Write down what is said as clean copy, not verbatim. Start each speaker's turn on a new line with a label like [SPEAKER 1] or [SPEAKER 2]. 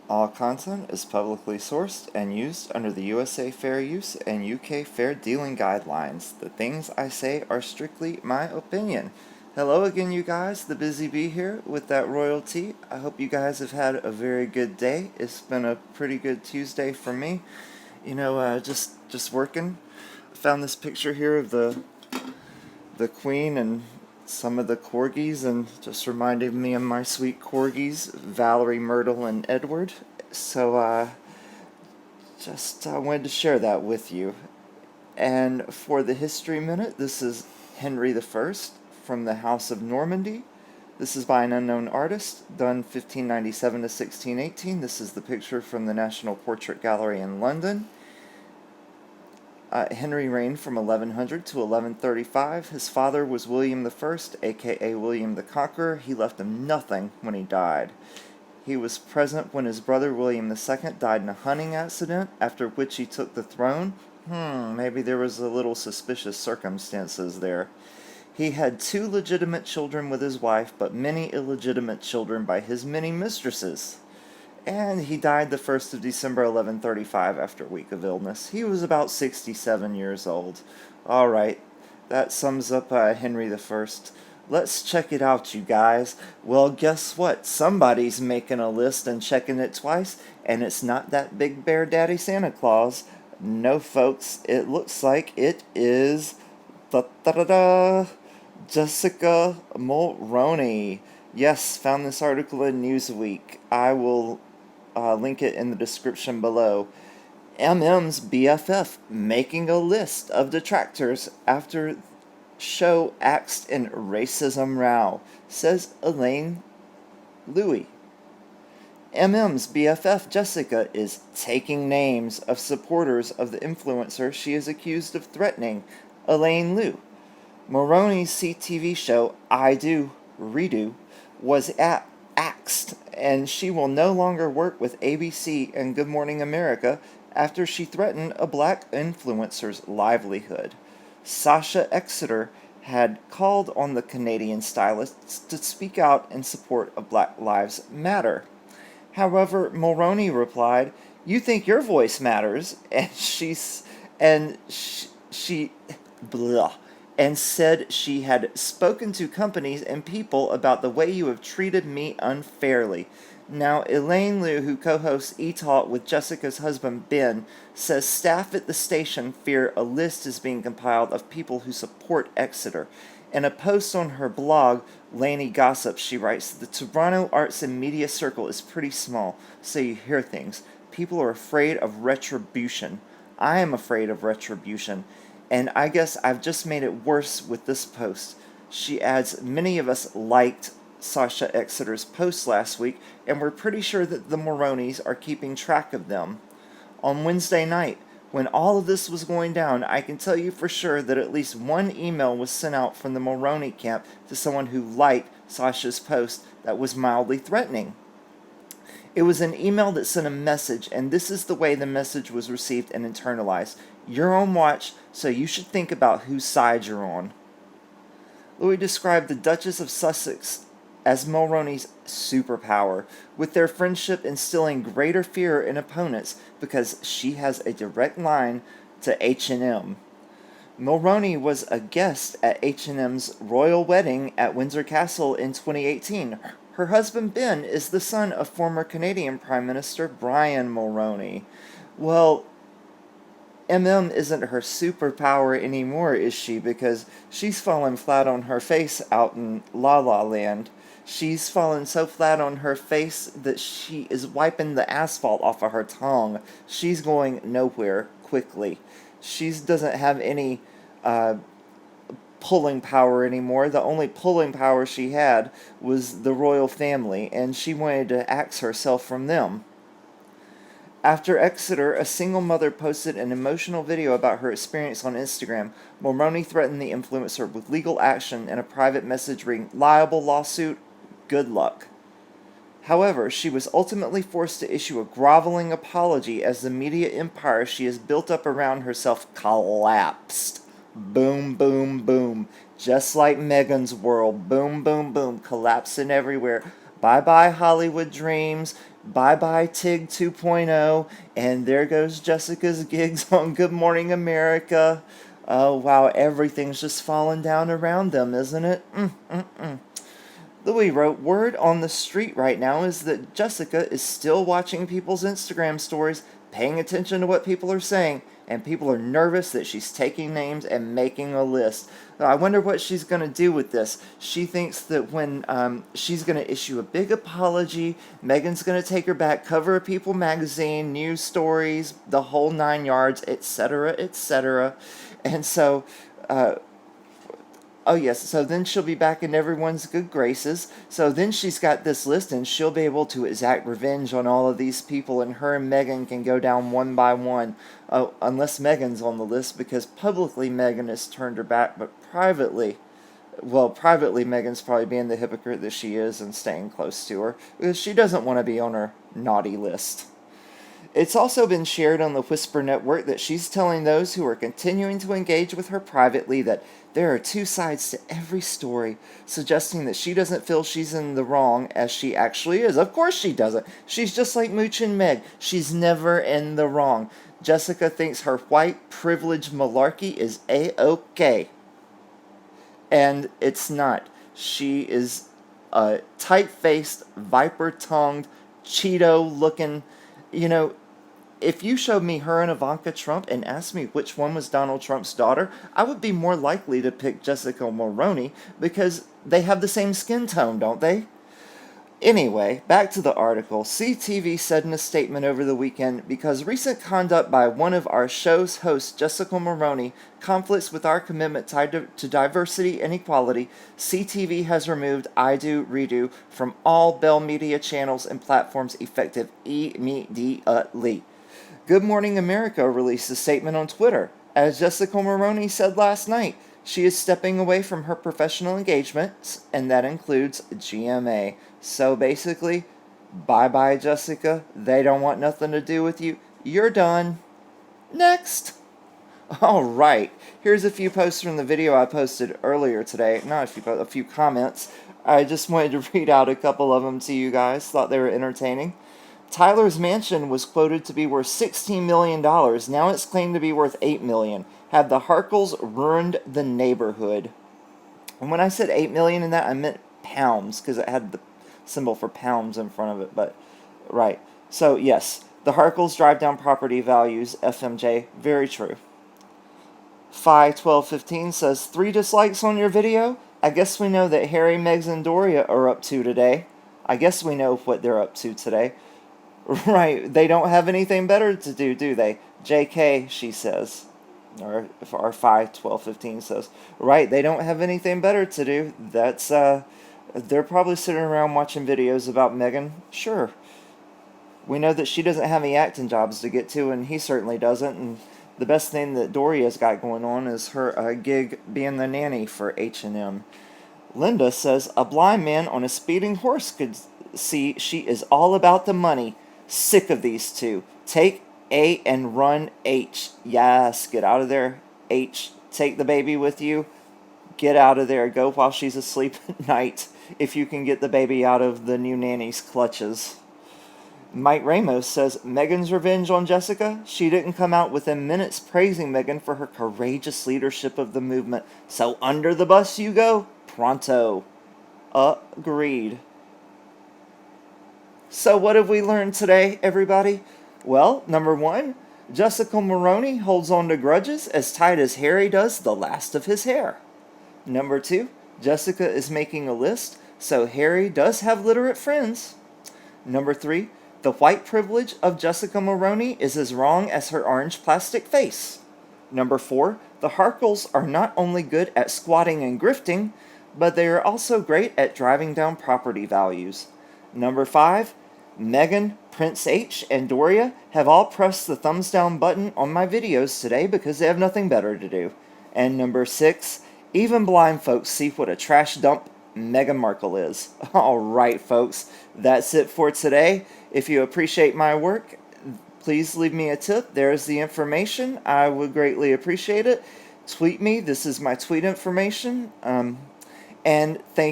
[SPEAKER 1] All content is publicly sourced and used under the USA Fair Use and UK Fair Dealing Guidelines. The things I say are strictly my opinion. Hello again, you guys. The Bizzy Bee here with that royalty. I hope you guys have had a very good day. It's been a pretty good Tuesday for me. Just working. I found this picture here of the Queen and some of the corgis, and just reminded me of my sweet corgis, Valerie, Myrtle, and Edward. So, wanted to share that with you. And for the History Minute, this is Henry I from the House of Normandy. This is by an unknown artist, done 1597 to 1618. This is the picture from the National Portrait Gallery in London. Henry reigned from 1100 to 1135. His father was William I, aka William the Conqueror. He left him nothing when he died. He was present when his brother William II died in a hunting accident, after which he took the throne. Maybe there was a little suspicious circumstances there. He had 2 legitimate children with his wife, but many illegitimate children by his many mistresses. And he died the 1st of December 1135 after a week of illness. He was about 67 years old. Alright, that sums up Henry I. Let's check it out, you guys. Well, guess what? Somebody's making a list and checking it twice, and it's not that big bear daddy Santa Claus. No, folks, it looks like it is Jessica Mulroney. Yes, found this article in Newsweek. I will link it in the description below. MM's BFF making a list of detractors after show axed in racism row, says Elaine Louie. MM's BFF Jessica is taking names of supporters of the influencer she is accused of threatening, Elaine Liu. Mulroney's CTV show I Do, Redo was axed, and she will no longer work with ABC and Good Morning America after she threatened a black influencer's livelihood. Sasha Exeter had called on the Canadian stylist to speak out in support of Black Lives Matter. However, Mulroney replied, "You think your voice matters," and she said she had spoken to companies and people about the way you have treated me unfairly. Now, Elaine Liu, who co-hosts E-Talk with Jessica's husband Ben, says staff at the station fear a list is being compiled of people who support Exeter. In a post on her blog, Laney Gossip, she writes, "The Toronto arts and media circle is pretty small, so you hear things. People are afraid of retribution. I am afraid of retribution. And I guess I've just made it worse with this post." She adds, "Many of us liked Sasha Exeter's post last week, and we're pretty sure that the Mulroneys are keeping track of them." On Wednesday night, when all of this was going down, I can tell you for sure that at least one email was sent out from the Mulroney camp to someone who liked Sasha's post that was mildly threatening. It was an email that sent a message, and this is the way the message was received and internalized. "You're on watch, so you should think about whose side you're on." Louis described the Duchess of Sussex as Mulroney's superpower, with their friendship instilling greater fear in opponents because she has a direct line to H&M. Mulroney was a guest at H&M's royal wedding at Windsor Castle in 2018. Her husband Ben is the son of former Canadian Prime Minister Brian Mulroney. Well, MM isn't her superpower anymore, is she? Because she's fallen flat on her face out in La La Land. She's fallen so flat on her face that she is wiping the asphalt off of her tongue. She's going nowhere quickly. She doesn't have any pulling power anymore. The only pulling power she had was the royal family, and she wanted to axe herself from them. After Exeter, a single mother posted an emotional video about her experience on Instagram. Mulroney threatened the influencer with legal action and a private message reading, "Liable lawsuit, good luck." However, she was ultimately forced to issue a groveling apology as the media empire she has built up around herself collapsed. Boom, boom, boom. Just like Meghan's world. Boom, boom, boom. Collapsing everywhere. Bye-bye Hollywood dreams. Bye-bye TIG 2.0. And there goes Jessica's gigs on Good Morning America. Oh, wow, everything's just falling down around them, isn't it? Louis wrote, word on the street right now is that Jessica is still watching people's Instagram stories, paying attention to what people are saying, and people are nervous that she's taking names and making a list. I wonder what she's going to do with this. She thinks that when she's going to issue a big apology, Meghan's going to take her back, cover of People magazine, news stories, the whole 9 yards, etc., etc. And so... oh, yes, so then she'll be back in everyone's good graces. So then she's got this list, and she'll be able to exact revenge on all of these people, and her and Meghan can go down one by one. Unless Meghan's on the list, because publicly Meghan has turned her back, but privately Meghan's probably being the hypocrite that she is and staying close to her, because she doesn't want to be on her naughty list. It's also been shared on the Whisper Network that she's telling those who are continuing to engage with her privately that there are two sides to every story, suggesting that she doesn't feel she's in the wrong as she actually is. Of course she doesn't. She's just like Mooch and Meg. She's never in the wrong. Jessica thinks her white privilege malarkey is A-OK. And it's not. She is a tight-faced, viper-tongued, Cheeto-looking... if you showed me her and Ivanka Trump and asked me which one was Donald Trump's daughter, I would be more likely to pick Jessica Mulroney because they have the same skin tone, don't they? Anyway, back to the article. CTV said in a statement over the weekend, because recent conduct by one of our show's hosts, Jessica Mulroney, conflicts with our commitment tied to diversity and equality, CTV has removed I Do Redo from all Bell Media channels and platforms effective immediately. Good Morning America released a statement on Twitter. As Jessica Mulroney said last night, she is stepping away from her professional engagements, and that includes GMA. So basically, bye-bye, Jessica. They don't want nothing to do with you. You're done. Next. All right. Here's a few posts from the video I posted earlier today. Not a few comments. I just wanted to read out a couple of them to you guys. Thought they were entertaining. Tyler's mansion was quoted to be worth $16 million. Now it's claimed to be worth $8 million. Have the Markles ruined the neighborhood? And when I said $8 million in that, I meant pounds, because it had the symbol for pounds in front of it. But right. So yes, the Markles drive down property values. FMJ, very true. Phi1215 says 3 dislikes on your video. I guess we know that Harry, Megs, and Doria are up to today. I guess we know what they're up to today. Right, they don't have anything better to do they? JK, she says. Or Phi1215 says. Right, they don't have anything better to do. That's, they're probably sitting around watching videos about Meghan. Sure. We know that she doesn't have any acting jobs to get to, and he certainly doesn't. And the best thing that Doria's got going on is her gig being the nanny for H&M. Linda says, a blind man on a speeding horse could see she is all about the money. Sick of these two. Take A and run H. Yes, get out of there, H. Take the baby with you. Get out of there. Go while she's asleep at night, if you can get the baby out of the new nanny's clutches. Mike Ramos says, Meghan's revenge on Jessica? She didn't come out within minutes praising Meghan for her courageous leadership of the movement. So under the bus you go? Pronto. Agreed. So what have we learned today, everybody? Well, number 1, Jessica Mulroney holds on to grudges as tight as Harry does the last of his hair. Number 2, Jessica is making a list, so Harry does have literate friends. Number 3, the white privilege of Jessica Mulroney is as wrong as her orange plastic face. Number 4, the Markles are not only good at squatting and grifting, but they are also great at driving down property values. Number 5, Meghan, Prince H, and Doria have all pressed the thumbs down button on my videos today because they have nothing better to do. And number 6, even blind folks see what a trash dump Meghan Markle is. Alright folks, that's it for today. If you appreciate my work, please leave me a tip. There's the information. I would greatly appreciate it. Tweet me. This is my tweet information. And thank